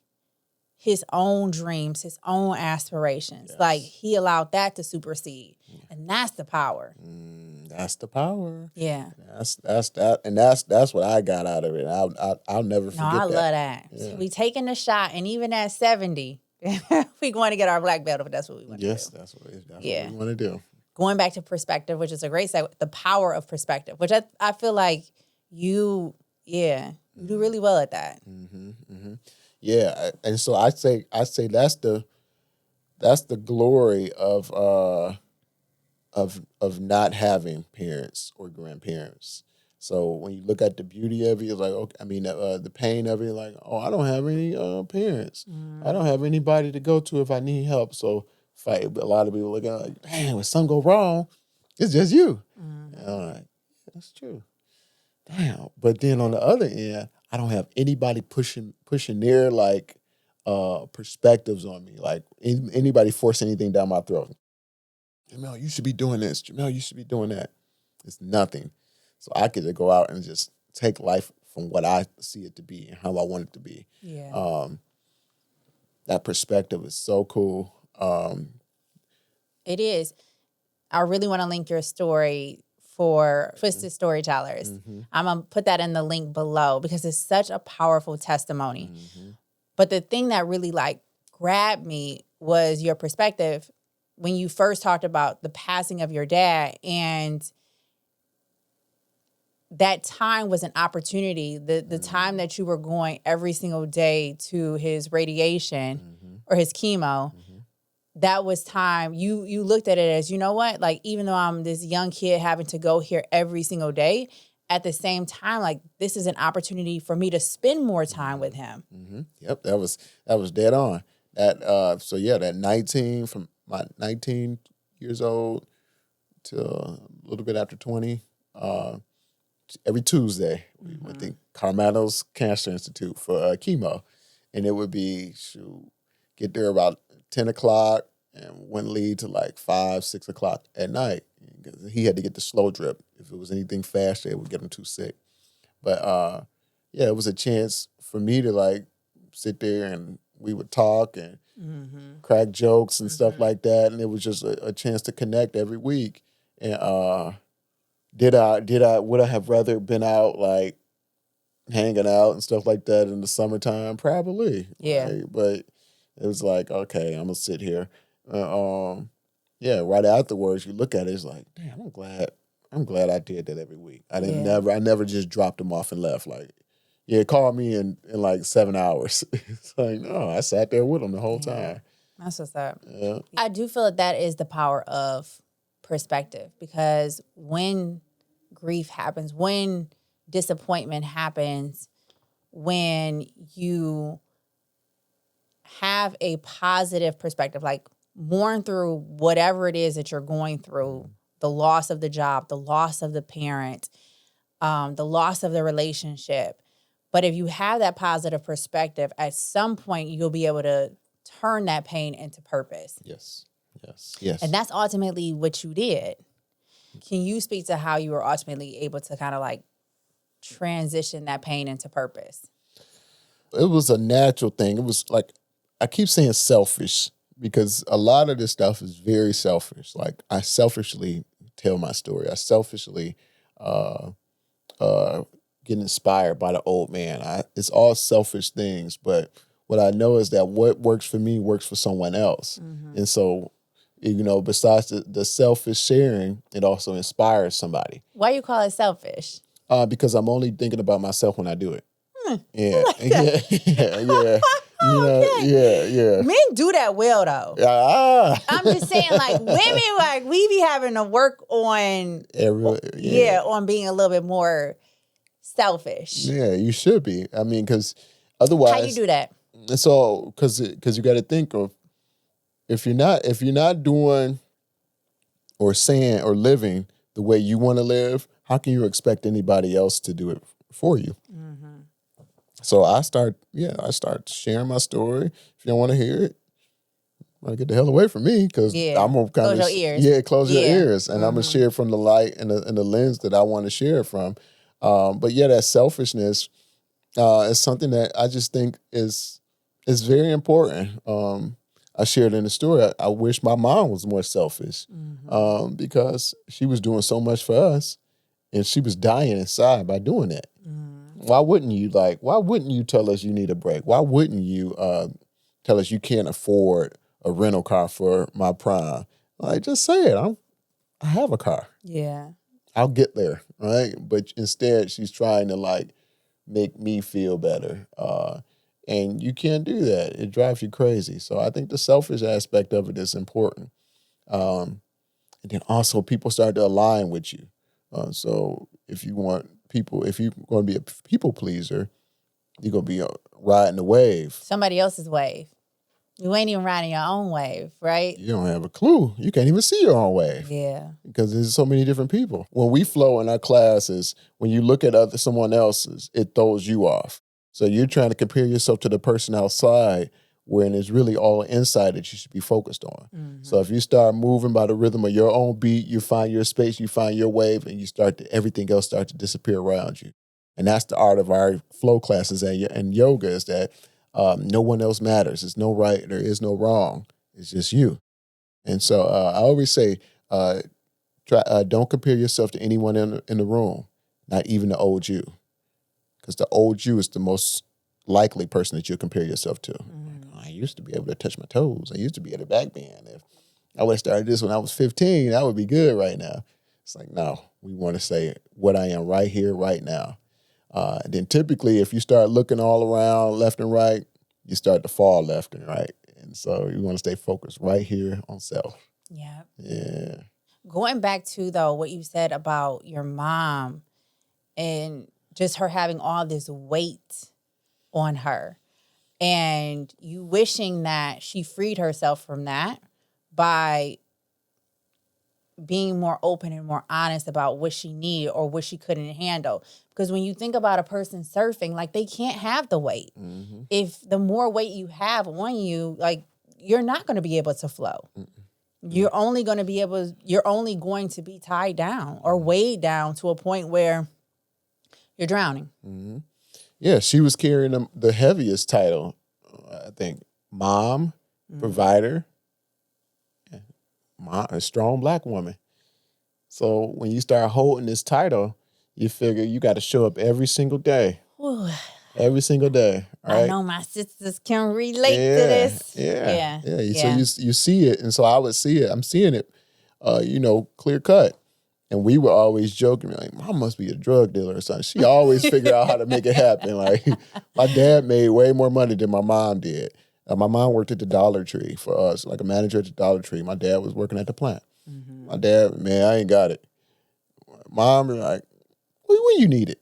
his own dreams, his own aspirations. Yes. Like he allowed that to supersede. And that's the power. That's the power. Yeah. That's that. And that's what I got out of it. I'll never forget that. I love that. Yeah. We taking the shot, and even at 70, we going to get our black belt if that's what we want to do. Yes, that's what we want to do. Going back to perspective, which is a great segue, the power of perspective, which I feel like you do really well at that. Mm-hmm, mm-hmm. Yeah, and so I say that's the glory of not having parents or grandparents. So when you look at the beauty of it, it's like, okay, I mean, the pain of it, like, oh, I don't have any parents. I don't have anybody to go to if I need help. So a lot of people look at it like, damn, when something go wrong, it's just you. And I'm like, that's true. Damn. But then on the other end, I don't have anybody pushing their like perspectives on me, like anybody force anything down my throat. Jamel, you should be doing this. Jamel, you should be doing that. It's nothing. So I get to go out and just take life from what I see it to be and how I want it to be. Yeah. That perspective is so cool. It is. I really want to link your story for Twisted Storytellers. I'm going to put that in the link below because it's such a powerful testimony. But the thing that really like grabbed me was your perspective when you first talked about the passing of your dad, and that time was an opportunity. The time that you were going every single day to his radiation or his chemo, that was time you looked at it as, you know what, like, even though I'm this young kid having to go here every single day, at the same time, like, this is an opportunity for me to spend more time with him. Yep, that was dead on. That so yeah, that 19 from my 19 years old to a little bit after 20, every Tuesday we went to Carmato's Cancer Institute for chemo, and it would be get there about 10 o'clock and wouldn't leave to like 5, 6 o'clock at night. He had to get the slow drip. If it was anything faster, it would get him too sick. But yeah, it was a chance for me to like sit there and we would talk and crack jokes and stuff like that. And it was just a chance to connect every week. And would I have rather been out like hanging out and stuff like that in the summertime? Probably. Yeah. Right? But it was like, okay, I'm gonna sit here. Yeah, right afterwards, you look at it, it's like, damn, I'm glad I did that every week. I never just dropped him off and left. Like, yeah, call me in like 7 hours. It's like, no, I sat there with him the whole time. That's what's up. Yeah. I do feel that is the power of perspective, because when grief happens, when disappointment happens, when you have a positive perspective, like mourn through whatever it is that you're going through, the loss of the job, the loss of the parent, the loss of the relationship. But if you have that positive perspective, at some point you'll be able to turn that pain into purpose. Yes. And that's ultimately what you did. Can you speak to how you were ultimately able to kind of like transition that pain into purpose? It was a natural thing. It was like, I keep saying selfish because a lot of this stuff is very selfish. Like, I selfishly tell my story. I selfishly get inspired by the old man. It's all selfish things, but what I know is that what works for me works for someone else. And so, you know, besides the selfish sharing, it also inspires somebody. Why you call it selfish? Because I'm only thinking about myself when I do it. Yeah. You know, yeah. Men do that well, though. I'm just saying, like, women, like, we be having to work on, on being a little bit more selfish. Yeah, you should be. I mean, because otherwise, how you do that? So, because you got to think of, if you're not doing or saying or living the way you want to live, how can you expect anybody else to do it for you? So I start sharing my story. If you don't want to hear it, well, get the hell away from me, because I'm gonna kind of close your ears. Close your ears, and I'm gonna share from the light and the lens that I want to share from. But yeah, that selfishness is something that I just think is very important. I shared in the story. I wish my mom was more selfish, because she was doing so much for us, and she was dying inside by doing that. Why wouldn't you tell us you need a break? Why wouldn't you tell us you can't afford a rental car for my prime? Like, just say it. I have a car. Yeah. I'll get there, right? But instead, she's trying to like make me feel better. And you can't do that. It drives you crazy. So I think the selfish aspect of it is important. And then also people start to align with you. So if you're going to be a people pleaser, you're going to be riding the wave. Somebody else's wave. You ain't even riding your own wave, right? You don't have a clue. You can't even see your own wave. Yeah. Because there's so many different people. When we flow in our classes, when you look at someone else's, it throws you off. So you're trying to compare yourself to the person outside, when it's really all inside that you should be focused on. So if you start moving by the rhythm of your own beat, you find your space, you find your wave, and everything else starts to disappear around you. And that's the art of our flow classes and yoga, is that no one else matters. There's no right, there is no wrong. It's just you. And so I always say, Don't compare yourself to anyone in the room, not even the old you, because the old you is the most likely person that you'll compare yourself to. Like, oh, I used to be able to touch my toes. I used to be at a back bend. If I would have started this when I was 15, that would be good right now. It's like, no, we want to say what I am right here, right now. And then typically, if you start looking all around left and right, you start to fall left and right. And so you want to stay focused right here on self. Yeah. Yeah. Going back to, though, what you said about your mom and just her having all this weight on her and you wishing that she freed herself from that by being more open and more honest about what she needed or what she couldn't handle. Because when you think about a person surfing, like, they can't have the weight. Mm-hmm. If the more weight you have on you, like, you're not going to be able to flow. You're only going to be tied down or weighed down to a point where you're drowning. Mm-hmm. Yeah, she was carrying the heaviest title, I think. Mom, provider, a strong black woman. So when you start holding this title, you figure you got to show up every single day. Ooh. Every single day. Right? I know my sisters can relate to this. Yeah. So you see it. And so I would see it. I'm seeing it, clear cut. And we were always joking, like, Mom must be a drug dealer or something. She always figured out how to make it happen. Like, my dad made way more money than my mom did. My mom worked at the Dollar Tree for us, like a manager at the Dollar Tree. My dad was working at the plant. Mm-hmm. My dad, man, I ain't got it. Mom was like, when you need it?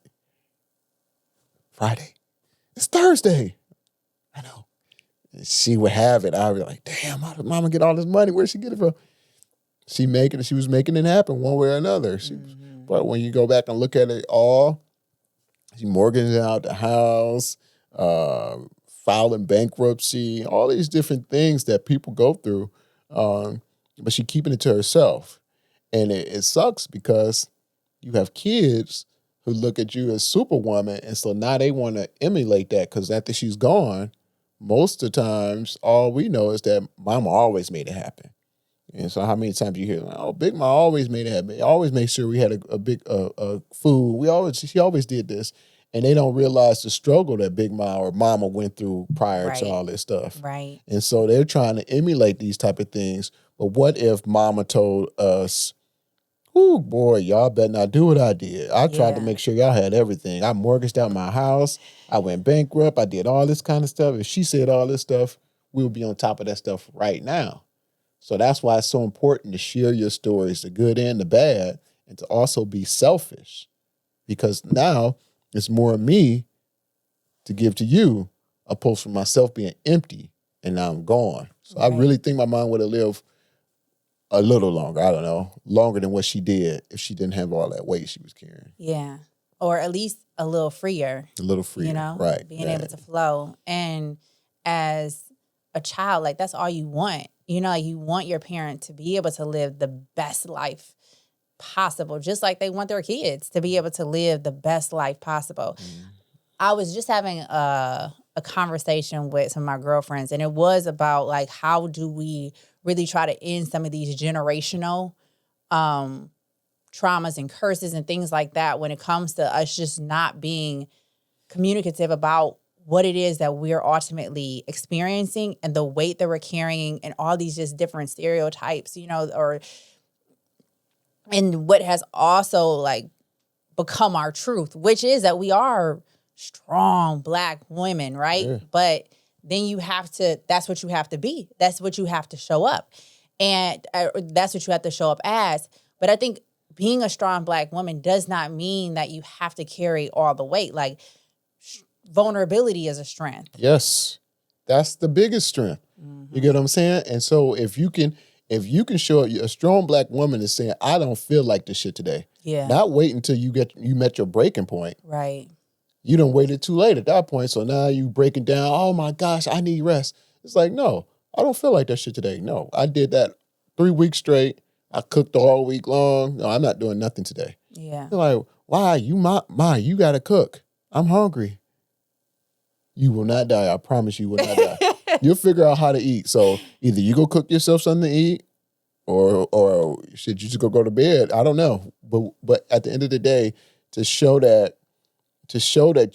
Friday. It's Thursday. I know. And she would have it. I would be like, damn, how did Mama get all this money? Where'd she get it from? She was making it happen one way or another. But when you go back and look at it all, she mortgaged out the house, filing bankruptcy, all these different things that people go through. But she keeping it to herself. And it sucks because you have kids who look at you as Superwoman, and so now they want to emulate that because after she's gone, most of the times, all we know is that Mama always made it happen. And so how many times you hear, like, oh, Big Ma always made it happen. Always made sure we had a big food. She always did this. And they don't realize the struggle that Big Ma or Mama went through prior to all this stuff. Right. And so they're trying to emulate these type of things. But what if Mama told us, oh, boy, y'all better not do what I did. I tried to make sure y'all had everything. I mortgaged out my house. I went bankrupt. I did all this kind of stuff. If she said all this stuff, we would be on top of that stuff right now. So that's why it's so important to share your stories, the good and the bad, and to also be selfish. Because now it's more of me to give to you, opposed to myself being empty and now I'm gone. So I really think my mom would have lived a little longer. I don't know, longer than what she did if she didn't have all that weight she was carrying. Yeah. Or at least a little freer. A little freer, right. Being able to flow. And as a child, like, that's all you want. You want your parent to be able to live the best life possible, just like they want their kids to be able to live the best life possible. I was just having a conversation with some of my girlfriends, and it was about, like, how do we really try to end some of these generational traumas and curses and things like that when it comes to us just not being communicative about what it is that we're ultimately experiencing and the weight that we're carrying and all these just different stereotypes, and what has also, like, become our truth, which is that we are strong Black women, right? Yeah. But then that's what you have to be. That's what you have to show up. And that's what you have to show up as. But I think being a strong Black woman does not mean that you have to carry all the weight. Like, vulnerability is a strength. Yes. That's the biggest strength. Mm-hmm. You get what I'm saying? And so if you can show up, a strong Black woman is saying, I don't feel like this shit today. Yeah. Not wait until you met your breaking point. Right. You done waited too late at that point. So now you breaking down, oh my gosh, I need rest. It's like, no, I don't feel like that shit today. No, I did that 3 weeks straight. I cooked all week long. No, I'm not doing nothing today. Yeah. They're like, why? You you gotta cook. I'm hungry. You will not die. I promise you will not die. You'll figure out how to eat. So either you go cook yourself something to eat, or should you just go to bed? I don't know. But at the end of the day, to show that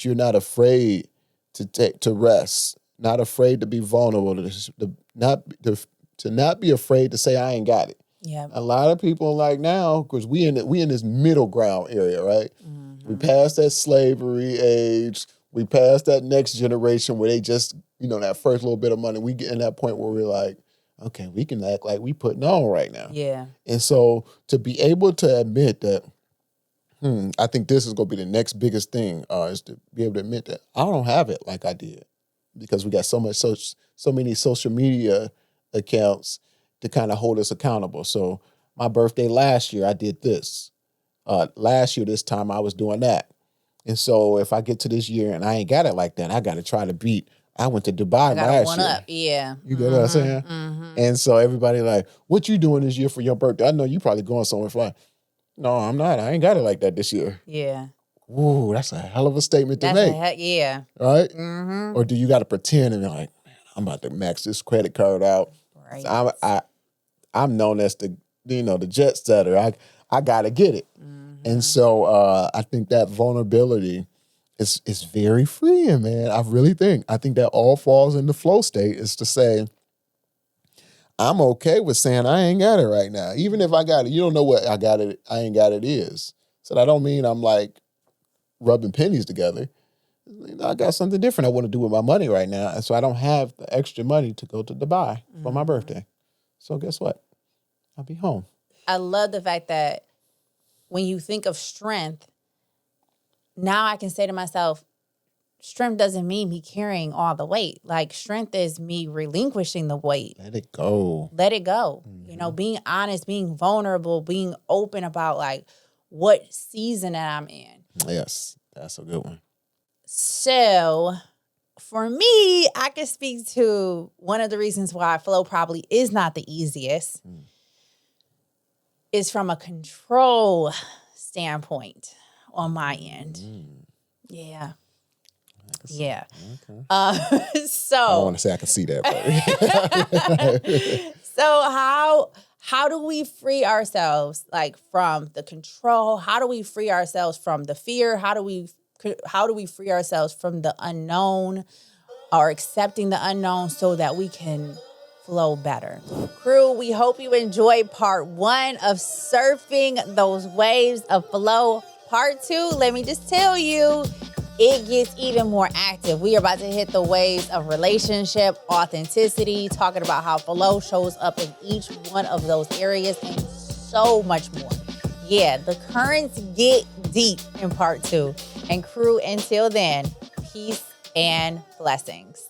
you're not afraid to rest, not afraid to be vulnerable, to not be afraid to say I ain't got it. Yeah. A lot of people like now, because we in this middle ground area, right? We passed that slavery age. We passed that next generation where they just, that first little bit of money. We get in that point where we're like, okay, we can act like we putting on right now. Yeah. And so to be able to admit that, I think this is going to be the next biggest thing, is to be able to admit that I don't have it like I did, because we got so many social media accounts to kind of hold us accountable. So my birthday last year, I did this. Last year, this time I was doing that. And so if I get to this year and I ain't got it like that, I got to try to beat. I went to Dubai last year. Up. Yeah. You get what I'm saying? And so everybody like, what you doing this year for your birthday? I know you probably going somewhere flying. No, I'm not. I ain't got it like that this year. Yeah. Ooh, that's a hell of a statement to make. Yeah. Right? Or do you got to pretend and be like, man, I'm about to max this credit card out. Right. So I'm known as the jet setter. I got to get it. And so I think that vulnerability is very freeing, man. I think that all falls in the flow state, is to say, I'm okay with saying I ain't got it right now. Even if I got it, you don't know what I ain't got it is. So that don't mean I'm like rubbing pennies together. I got something different I want to do with my money right now. And so I don't have the extra money to go to Dubai for my birthday. So guess what? I'll be home. I love the fact that when you think of strength, now I can say to myself, strength doesn't mean me carrying all the weight. Like, strength is me relinquishing the weight. Let it go. Let it go. Being honest, being vulnerable, being open about like what season that I'm in. Yes, that's a good one. So for me, I can speak to one of the reasons why flow probably is not the easiest is from a control standpoint on my end. Yeah. Yeah. Okay. So I don't want to say I can see that. But. So how do we free ourselves like from the control? How do we free ourselves from the fear? How do we free ourselves from the unknown, or accepting the unknown, so that we can flow better? Crew, we hope you enjoyed part 1 of surfing those waves of flow. Part 2, let me just tell you, it gets even more active. We are about to hit the waves of relationship, authenticity, talking about how flow shows up in each one of those areas, and so much more. Yeah, the currents get deep in part 2. And crew, until then, peace and blessings.